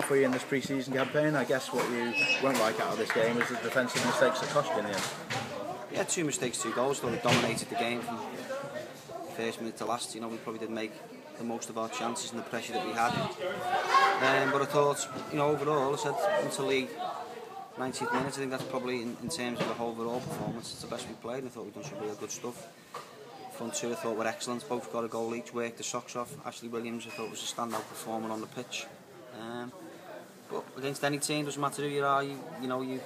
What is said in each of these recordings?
for you in this pre-season campaign. I guess what you won't like out of this game is the defensive mistakes that cost you in the end. Yeah, 2 mistakes, 2 goals. Though we dominated the game from first minute to last. You know, we probably didn't make the most of our chances and the pressure that we had. But I thought, you know, overall, I said until the 90th minute, I think that's probably in terms of the whole overall performance, it's the best we played. And I thought we'd done some real good stuff. Front two, I thought were excellent. Both got a goal each, worked the socks off. Ashley Williams, I thought, was a standout performer on the pitch. But against any team, doesn't matter who you are, you know, you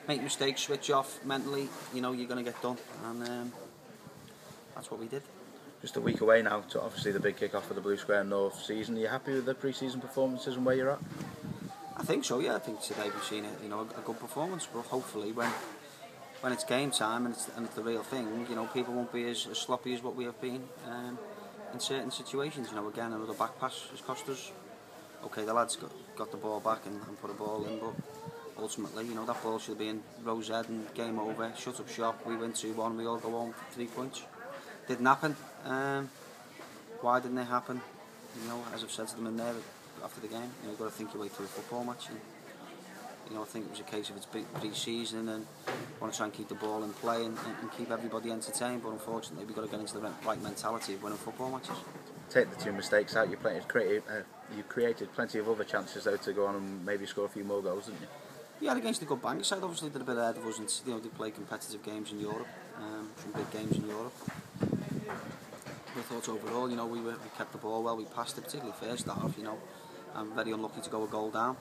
make mistakes, switch off mentally, you know, you're going to get done. And that's what we did. Just a week away now to obviously the big kick-off of the Blue Square North season. Are you happy with the pre-season performances and where you're at? I think so, yeah. I think today we've seen a good performance, but hopefully when it's game time and it's the real thing, you know, people won't be as sloppy as what we have been in certain situations. You know, again, another back pass has cost us. Okay, the lads got the ball back and put a ball in, but ultimately, you know, that ball should be in Rose Head and game over. Shut up shop. We win 2-1. We all go home 3 points. Didn't happen. Why didn't it happen? You know, as I've said to them in there after the game, you know, you've got to think your way through a football match. And, you know, I think it was a case of it's pre-season and want to try and keep the ball in play and keep everybody entertained. But unfortunately, we've got to get into the right mentality of winning football matches. Take the 2 mistakes out. You created plenty of other chances though to go on and maybe score a few more goals, didn't you? Yeah, against the good Bangor side, obviously did a bit ahead of us, and you know, they play competitive games in Europe, some big games in Europe. But I thought overall, you know, we kept the ball well, we passed it, particularly first half, you know. I'm very unlucky to go a goal down.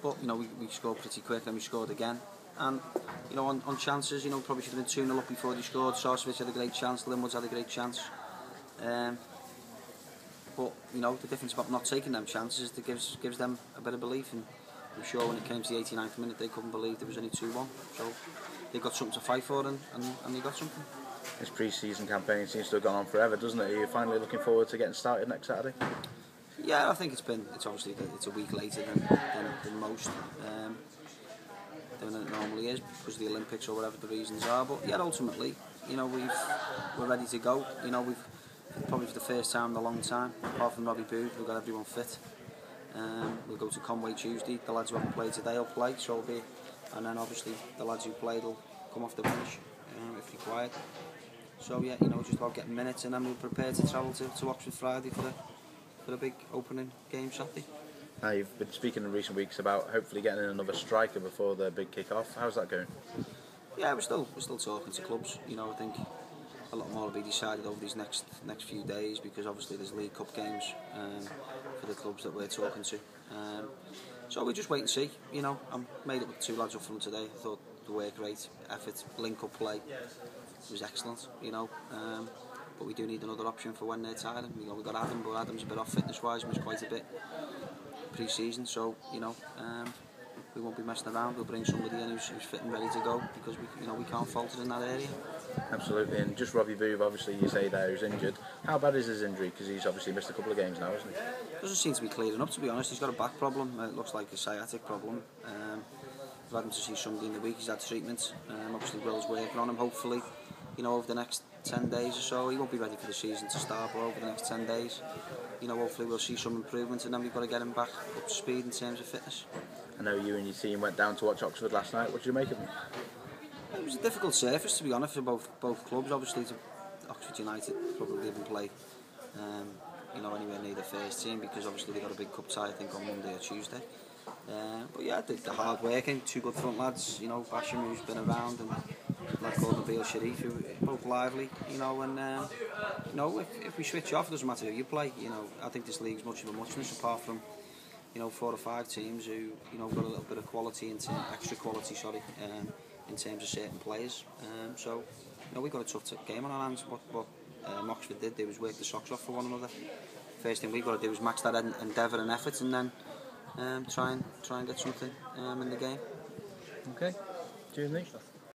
But, you know, we scored pretty quick, then we scored again. And, you know, on chances, you know, probably should have been 2-0 up before they scored. Sarswich had a great chance, Linwood's had a great chance. But, you know, the difference about not taking them chances is that it gives them a bit of belief. And I'm sure when it came to the 89th minute, they couldn't believe there was only 2-1. So they got something to fight for and they got something. This pre-season campaign seems to have gone on forever, doesn't it? Are you finally looking forward to getting started next Saturday? Yeah, I think it's obviously it's a week later than most than it normally is because of the Olympics or whatever the reasons are. But yeah, ultimately, you know, we're ready to go. You know, we've probably for the first time in a long time, apart from Robbie Booth, we've got everyone fit. We'll go to Conway Tuesday. The lads who haven't played today will play, so be. And then obviously the lads who played will come off the bench if required. So yeah, you know, just about getting minutes, and then we're prepared to travel to Oxford Friday for the big opening game Saturday. Now, you've been speaking in recent weeks about hopefully getting in another striker before the big kick-off. How's that going? Yeah, we're still talking to clubs. You know, I think a lot more will be decided over these next few days because obviously there's League Cup games for the clubs that we're talking to. So we just wait and see. You know, I'm made up with 2 lads up front today. I thought the work rate, effort, link-up play was excellent. You know. But we do need another option for when they're tired. You know, we've got Adam, but Adam's a bit off fitness-wise, missed quite a bit pre-season. So, you know, we won't be messing around. We'll bring somebody in who's fit and ready to go because we can't falter in that area. Absolutely, and just Robbie Booth, obviously you say there, who's injured. How bad is his injury? Because he's obviously missed a couple of games now, hasn't he? Doesn't seem to be clearing up, to be honest. He's got a back problem. It looks like a sciatic problem. We've had him to see somebody in the week. He's had treatment. Obviously, Will's working on him. Hopefully, you know, over the next 10 days or so, he won't be ready for the season to start, but over the next 10 days, you know, hopefully we'll see some improvement, and then we've got to get him back up to speed in terms of fitness. I know you and your team went down to watch Oxford last night. What did you make of him? It was a difficult surface, to be honest, for both clubs. Obviously, Oxford United probably didn't play, you know, anywhere near the first team because obviously they got a big cup tie, I think, on Monday or Tuesday. But yeah, the hard working, 2 good front lads, you know, Basham, who's been around, and a lad called Nabil Sharif, who are both lively, you know, and you know, if we switch off, it doesn't matter who you play. You know, I think this league's much of a muchness apart from, you know, 4 or 5 teams who, you know, got a little bit of quality, extra quality, in terms of certain players. So, you know, we've got a tough game on our hands. What Oxford did, they was work the socks off for one another. First thing we've got to do is match that endeavour and effort, and then try and get something in the game. Okay. Cheers, Nick.